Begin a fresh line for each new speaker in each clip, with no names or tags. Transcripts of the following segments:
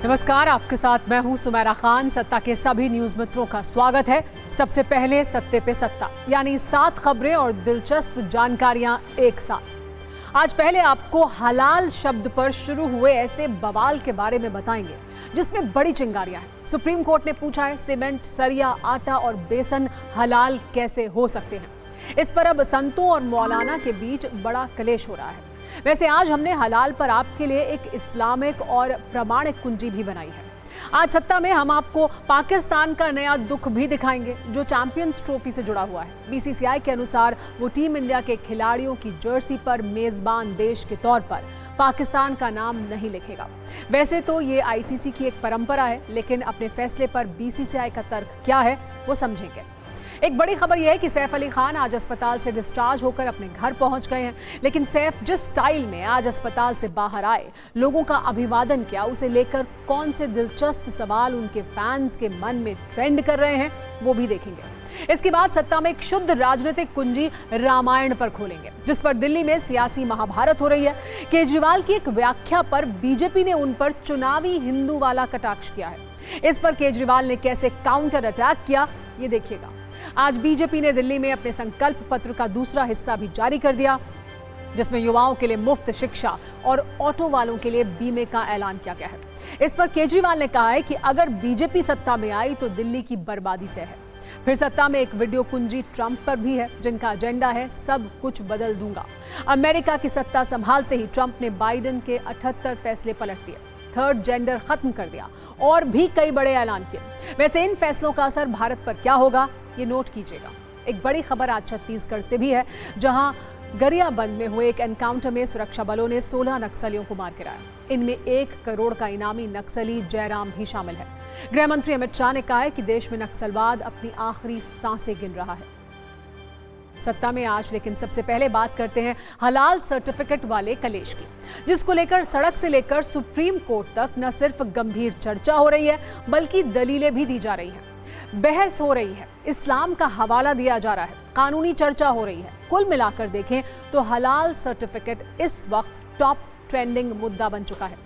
नमस्कार, आपके साथ मैं हूं सुमेरा खान। सत्ता के सभी न्यूज मित्रों का स्वागत है। सबसे पहले सत्ते पे सत्ता, यानी 7 खबरें और दिलचस्प जानकारियां एक साथ। आज पहले आपको हलाल शब्द पर शुरू हुए ऐसे बवाल के बारे में बताएंगे जिसमें बड़ी चिंगारियां हैं। सुप्रीम कोर्ट ने पूछा है, सीमेंट, सरिया, आटा और बेसन हलाल कैसे हो सकते हैं। इस पर अब संतों और मौलाना के बीच बड़ा कलेश हो रहा है। वैसे आज हमने हलाल पर आपके लिए एक इस्लामिक और प्रमाणिक कुंजी भी बनाई है। आज सत्ता में हम आपको पाकिस्तान का नया दुख भी दिखाएंगे जो चैंपियंस ट्रॉफी से जुड़ा हुआ है। बीसीसीआई के अनुसार वो टीम इंडिया के खिलाड़ियों की जर्सी पर मेजबान देश के तौर पर पाकिस्तान का नाम नहीं लिखेगा। वैसे तो ये आईसीसी की एक परंपरा है, लेकिन अपने फैसले पर बीसीसीआई का तर्क क्या है वो समझेंगे। एक बड़ी खबर यह है कि सैफ अली खान आज अस्पताल से डिस्चार्ज होकर अपने घर पहुंच गए हैं। लेकिन सैफ जिस स्टाइल में आज अस्पताल से बाहर आए, लोगों का अभिवादन किया, उसे लेकर कौन से दिलचस्प सवाल उनके फैंस के मन में ट्रेंड कर रहे हैं वो भी देखेंगे। इसके बाद सत्ता में एक शुद्ध राजनीतिक कुंजी रामायण पर खोलेंगे, जिस पर दिल्ली में सियासी महाभारत हो रही है। केजरीवाल की एक व्याख्या पर बीजेपी ने उन पर चुनावी हिंदू वाला कटाक्ष किया है। इस पर केजरीवाल ने कैसे काउंटर अटैक किया ये देखिएगा। आज बीजेपी ने दिल्ली में अपने संकल्प पत्र का दूसरा हिस्सा भी जारी कर दिया, जिसमें युवाओं के लिए मुफ्त शिक्षा और ऑटो वालों के लिए बीमे का ऐलान किया गया है। इस पर केजरीवाल ने कहा है कि अगर बीजेपी सत्ता में आई तो दिल्ली की बर्बादी तय है। फिर सत्ता में एक वीडियो कुंजी ट्रंप पर भी है, जिनका एजेंडा है सब कुछ बदल दूंगा। अमेरिका की सत्ता संभालते ही ट्रंप ने बाइडेन के 78 फैसले पलट दिए, थर्ड जेंडर खत्म कर दिया और भी कई बड़े ऐलान किए। वैसे इन फैसलों का असर भारत पर क्या होगा ये नोट कीजिएगा। एक बड़ी खबर आज छत्तीसगढ़ से भी है, जहां गरियाबंद में हुए एक एनकाउंटर में सुरक्षा बलों ने 16 नक्सलियों को मार गिराया। इनमें 1 करोड़ का इनामी नक्सली जयराम भी शामिल है। गृह मंत्री अमित शाह ने कहा है कि देश में नक्सलवाद अपनी आखिरी सांसें गिन रहा है। सत्ता में आज लेकिन सबसे पहले बात करते हैं हलाल सर्टिफिकेट वाले कलेश की, जिसको लेकर सड़क से लेकर सुप्रीम कोर्ट तक न सिर्फ गंभीर चर्चा हो रही है, बल्कि दलीलें भी दी जा रही हैं, बहस हो रही है, इस्लाम का हवाला दिया जा रहा है, कानूनी चर्चा हो रही है। कुल मिलाकर देखें तो हलाल सर्टिफिकेट इस वक्त टॉप ट्रेंडिंग मुद्दा बन चुका है।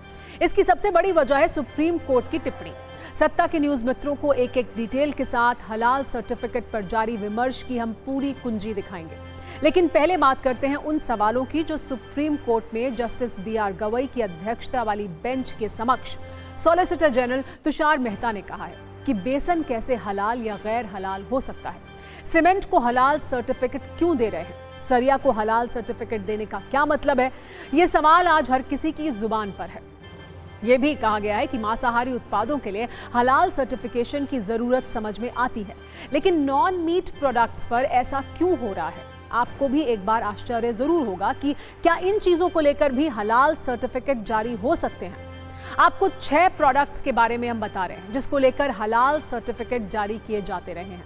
इसकी सबसे बड़ी वजह है सुप्रीम कोर्ट की टिप्पणी। सत्ता के न्यूज मित्रों को एक एक डिटेल के साथ हलाल सर्टिफिकेट पर जारी विमर्श की हम पूरी कुंजी दिखाएंगे। लेकिन पहले बात करते हैं उन सवालों की जो सुप्रीम कोर्ट में जस्टिस BR गवई की अध्यक्षता वाली बेंच के समक्ष सॉलिसिटर जनरल तुषार मेहता ने कहा है कि बेसन कैसे हलाल या गैर हलाल हो सकता है, सीमेंट को हलाल सर्टिफिकेट क्यों दे रहे हैं, सरिया को हलाल सर्टिफिकेट देने का क्या मतलब है। ये सवाल आज हर किसी की जुबान पर है। यह भी कहा गया है कि मांसाहारी उत्पादों के लिए हलाल सर्टिफिकेशन की जरूरत समझ में आती है, लेकिन नॉन मीट प्रोडक्ट्स पर ऐसा क्यों हो रहा है। आपको भी एक बार आश्चर्य जरूर होगा कि क्या इन चीजों को लेकर भी हलाल सर्टिफिकेट जारी हो सकते हैं। आपको 6 प्रोडक्ट्स के बारे में हम बता रहे हैं जिसको लेकर हलाल सर्टिफिकेट जारी किए जाते रहे हैं।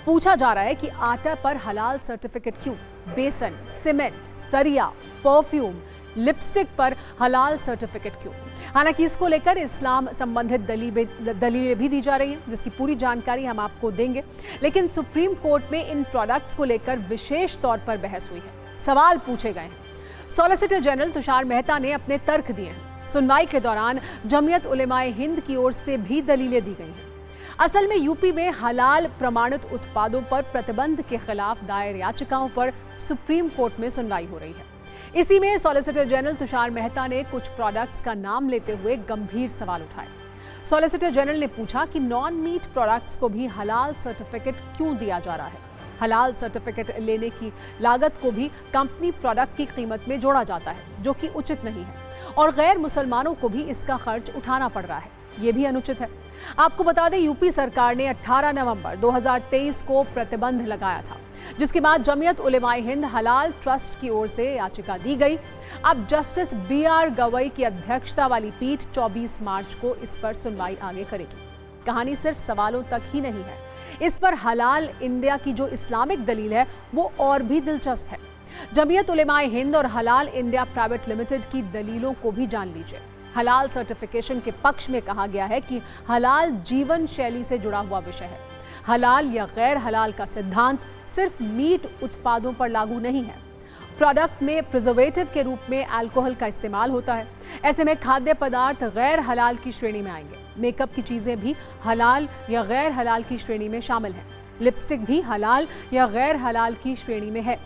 पूछा जा रहा है कि आटा पर हलाल सर्टिफिकेट क्यों, बेसन, सीमेंट, सरिया, परफ्यूम, लिपस्टिक पर हलाल सर्टिफिकेट क्यों। हालांकि इसको लेकर इस्लाम संबंधित दलीलें भी दी जा रही हैं, जिसकी पूरी जानकारी हम आपको देंगे। लेकिन सुप्रीम कोर्ट में इन प्रोडक्ट्स को लेकर विशेष तौर पर बहस हुई है, सवाल पूछे गए हैं। सॉलिसिटर जनरल तुषार मेहता ने अपने तर्क दिए हैं। सुनवाई के दौरान जमीयत उलेमाए हिंद की ओर से भी दलीलें दी गई हैं। असल में यूपी में हलाल प्रमाणित उत्पादों पर प्रतिबंध के खिलाफ दायर याचिकाओं पर सुप्रीम कोर्ट में सुनवाई हो रही है। इसी में सॉलिसिटर जनरल तुषार मेहता ने कुछ प्रोडक्ट्स का नाम लेते हुए गंभीर सवाल उठाए। सॉलिसिटर जनरल ने पूछा कि नॉन मीट प्रोडक्ट्स को भी हलाल सर्टिफिकेट क्यों दिया जा रहा है। हलाल सर्टिफिकेट लेने की लागत को भी कंपनी प्रोडक्ट की कीमत में जोड़ा जाता है, जो कि उचित नहीं है, और गैर मुसलमानों को भी इसका खर्च उठाना पड़ रहा है, ये भी अनुचित है। आपको बता दें, यूपी सरकार ने 18 नवंबर 2023 को प्रतिबंध लगाया था, जिसके बाद जमीयत उलेमाए हिंद हलाल ट्रस्ट की ओर से याचिका दी गई। अब जस्टिस BR गवई की अध्यक्षता वाली पीठ 24 मार्च को इस पर सुनवाई आगे करेगी। कहानी सिर्फ सवालों तक ही नहीं है, इस पर हलाल इंडिया की जो इस्लामिक दलील है वो और भी दिलचस्प है। जमीयत उलेमाए हिंद और हलाल इंडिया प्राइवेट लिमिटेड की दलीलों को भी जान लीजिए। हलाल सर्टिफिकेशन के पक्ष में कहा गया है कि हलाल जीवन शैली से जुड़ा हुआ विषय है। हलाल या गैर हलाल का सिद्धांत सिर्फ मीट उत्पादों पर लागू नहीं है। प्रोडक्ट में प्रिजर्वेटिव के रूप में अल्कोहल का इस्तेमाल होता है। ऐसे में खाद्य पदार्थ गैर हलाल की श्रेणी में आएंगे। मेकअप की चीजें भी हलाल या गैर हलाल की श्रेणी में शामिल हैं। लिपस्टिक भी हलाल या गैर हलाल की श्रेणी में है।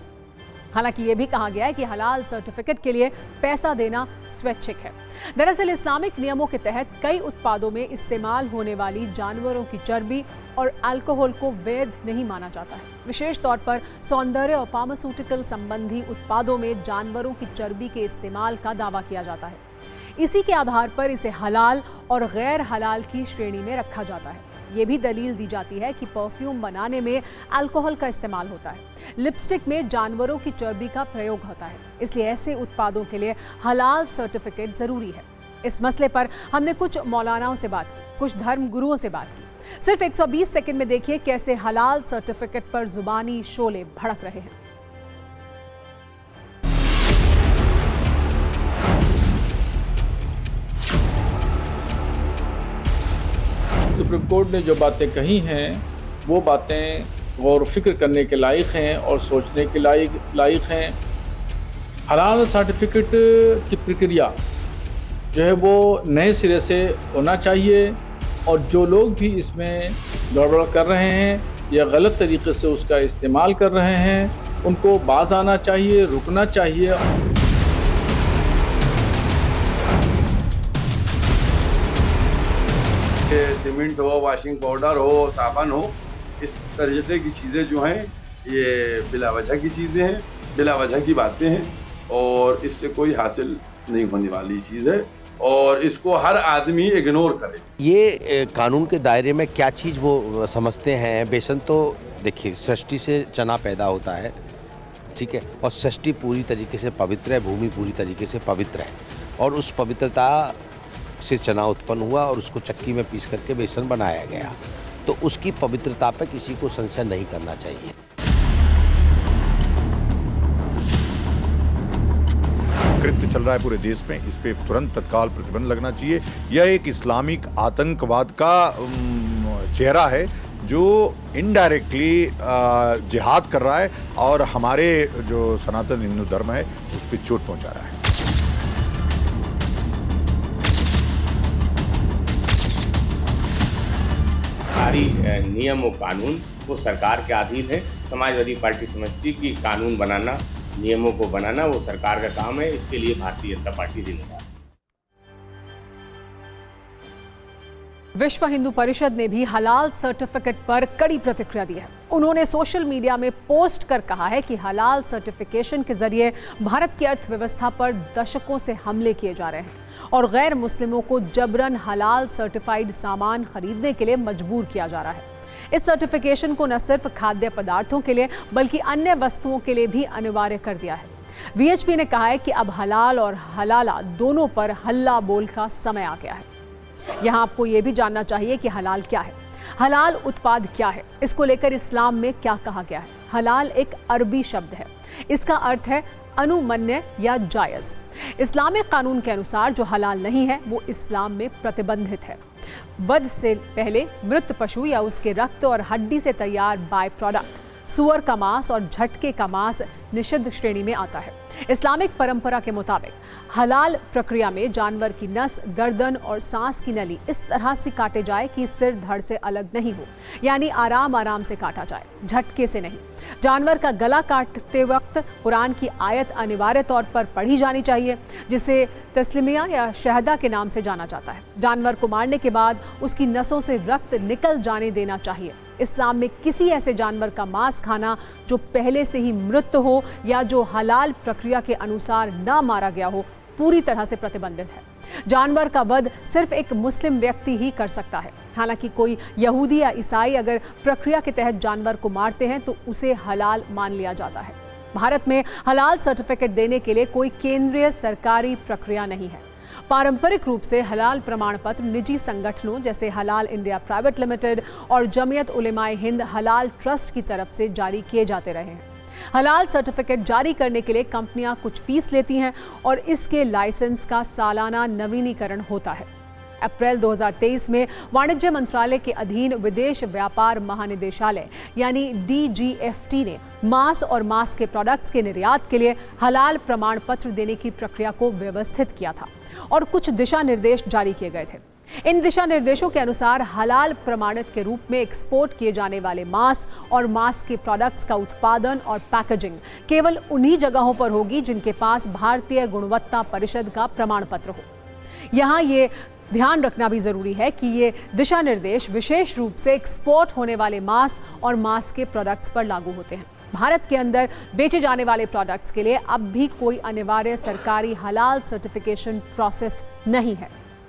हालांकि ये भी कहा गया है कि हलाल सर्टिफिकेट के लिए पैसा देना स्वैच्छिक है। दरअसल इस्लामिक नियमों के तहत कई उत्पादों में इस्तेमाल होने वाली जानवरों की चर्बी और अल्कोहल को वैध नहीं माना जाता है। विशेष तौर पर सौंदर्य और फार्मास्यूटिकल संबंधी उत्पादों में जानवरों की चर्बी के इस्तेमाल का दावा किया जाता है। इसी के आधार पर इसे हलाल और गैर हलाल की श्रेणी में रखा जाता है। ये भी दलील दी जाती है कि परफ्यूम बनाने में अल्कोहल का इस्तेमाल होता है। लिपस्टिक में जानवरों की चर्बी का प्रयोग होता है, इसलिए ऐसे उत्पादों के लिए हलाल सर्टिफिकेट जरूरी है। इस मसले पर हमने कुछ मौलानाओं से बात की, कुछ धर्म गुरुओं से बात की। सिर्फ 120 सेकंड में देखिए कैसे हलाल सर्टिफिकेट पर जुबानी शोले भड़क रहे हैं।
सुप्रीम कोर्ट ने जो बातें कही हैं वो बातें गौर फिक्र करने के लायक हैं और सोचने के लायक हैं। हलाल सर्टिफिकेट की प्रक्रिया जो है वो नए सिरे से होना चाहिए और जो लोग भी इसमें गड़बड़ कर रहे हैं या गलत तरीके से उसका इस्तेमाल कर रहे हैं उनको बाज आना चाहिए, रुकना चाहिए।
सीमेंट हो, वॉशिंग पाउडर हो, साबुन हो, इस तरीके की चीज़ें जो हैं ये बिला वजह की चीज़ें हैं, बिला वजह की बातें हैं और इससे कोई हासिल नहीं होने वाली चीज़ है और इसको हर आदमी इग्नोर करे।
ये कानून के दायरे में क्या चीज़ वो समझते हैं। बेसन तो देखिए सृष्टि से चना पैदा होता है, ठीक है, और सृष्टि पूरी तरीके से पवित्र है, भूमि पूरी तरीके से पवित्र है और उस पवित्रता से चना उत्पन्न हुआ और उसको चक्की में पीस करके बेसन बनाया गया, तो उसकी पवित्रता पर किसी को संशय नहीं करना चाहिए।
कृत्य चल रहा है पूरे देश में, इस पे तुरंत तत्काल प्रतिबंध लगना चाहिए। यह एक इस्लामिक आतंकवाद का चेहरा है जो इनडायरेक्टली जिहाद कर रहा है और हमारे जो सनातन हिंदू धर्म है उस पर चोट पहुंचा रहा है।
सारी नियम और कानून वो सरकार के अधीन है। समाजवादी पार्टी समझती कि कानून बनाना, नियमों को बनाना वो सरकार का काम है, इसके लिए भारतीय जनता पार्टी जिम्मेदार है।
विश्व हिंदू परिषद ने भी हलाल सर्टिफिकेट पर कड़ी प्रतिक्रिया दी है। उन्होंने सोशल मीडिया में पोस्ट कर कहा है कि हलाल सर्टिफिकेशन के जरिए भारत की अर्थव्यवस्था पर दशकों से हमले किए जा रहे हैं और गैर मुस्लिमों को जबरन हलाल सर्टिफाइड सामान खरीदने के लिए मजबूर किया जा रहा है। इस सर्टिफिकेशन को न सिर्फ खाद्य पदार्थों के लिए बल्कि अन्य वस्तुओं के लिए भी अनिवार्य कर दिया है। वीएचपी ने कहा है कि अब हलाल और हलाला दोनों पर हल्ला बोल का समय आ गया है। यहाँ आपको ये भी जानना चाहिए कि हलाल क्या है, हलाल उत्पाद क्या है, इसको लेकर इस्लाम में क्या कहा गया है। हलाल एक अरबी शब्द है, इसका अर्थ है अनुमन्य या जायज़। इस्लामिक कानून के अनुसार जो हलाल नहीं है वो इस्लाम में प्रतिबंधित है। वध से पहले मृत पशु या उसके रक्त और हड्डी से तैयार बाय प्रोडक्ट, सुअर का मांस और झटके का मांस निषिद्ध श्रेणी में आता है। इस्लामिक परंपरा के मुताबिक हलाल प्रक्रिया में जानवर की नस, गर्दन और सांस की नली इस तरह से काटे जाए कि सिर धड़ से अलग नहीं हो, यानी आराम आराम से काटा जाए, झटके से नहीं। जानवर का गला काटते वक्त कुरान की आयत अनिवार्य तौर पर पढ़ी जानी चाहिए, जिसे तस्लीमिया या शहदा के नाम से जाना जाता है। जानवर को मारने के बाद उसकी नसों से रक्त निकल जाने देना चाहिए। इस्लाम में किसी ऐसे जानवर का मांस खाना जो पहले से ही मृत हो या जो हलाल प्रक्रिया के अनुसार ना मारा गया हो पूरी तरह से प्रतिबंधित है। जानवर का वध सिर्फ एक मुस्लिम व्यक्ति ही कर सकता है। हालांकि कोई यहूदी या ईसाई अगर प्रक्रिया के तहत जानवर को मारते हैं तो उसे हलाल मान लिया जाता है। भारत में हलाल सर्टिफिकेट देने के लिए कोई केंद्रीय सरकारी प्रक्रिया नहीं है। पारंपरिक रूप से हलाल प्रमाण पत्र निजी संगठनों जैसे हलाल इंडिया प्राइवेट लिमिटेड और जमीयत उलेमाए हिंद हलाल ट्रस्ट की तरफ से जारी किए जाते रहे हैं। हलाल सर्टिफिकेट जारी करने के लिए कंपनियां कुछ फीस लेती हैं और इसके लाइसेंस का सालाना नवीनीकरण होता है। अप्रैल 2023 में वाणिज्य मंत्रालय के अधीन विदेश व्यापार महानिदेशालय यानी DGFT ने मांस और मांस के प्रोडक्ट्स के निर्यात के लिए हलाल प्रमाण पत्र देने की प्रक्रिया को व्यवस्थित किया था और कुछ दिशा निर्देश जारी किए गए थे। इन दिशा निर्देशों के अनुसार हलाल प्रमाणित के रूप में एक्सपोर्ट किए जाने वाले मांस और मांस के प्रोडक्ट्स का उत्पादन और पैकेजिंग केवल उन्हीं जगहों पर होगी जिनके पास भारतीय गुणवत्ता परिषद का प्रमाण पत्र हो। यहाँ ये ध्यान रखना भी जरूरी है कि ये दिशा निर्देश विशेष रूप से एक्सपोर्ट होने वाले मांस और मांस के प्रोडक्ट्स पर लागू होते हैं। भारत के अंदर बेचे जाने वाले प्रोडक्ट्स के लिए अब भी कोई अनिवार्य सरकारी हलाल सर्टिफिकेशन प्रोसेस नहीं है।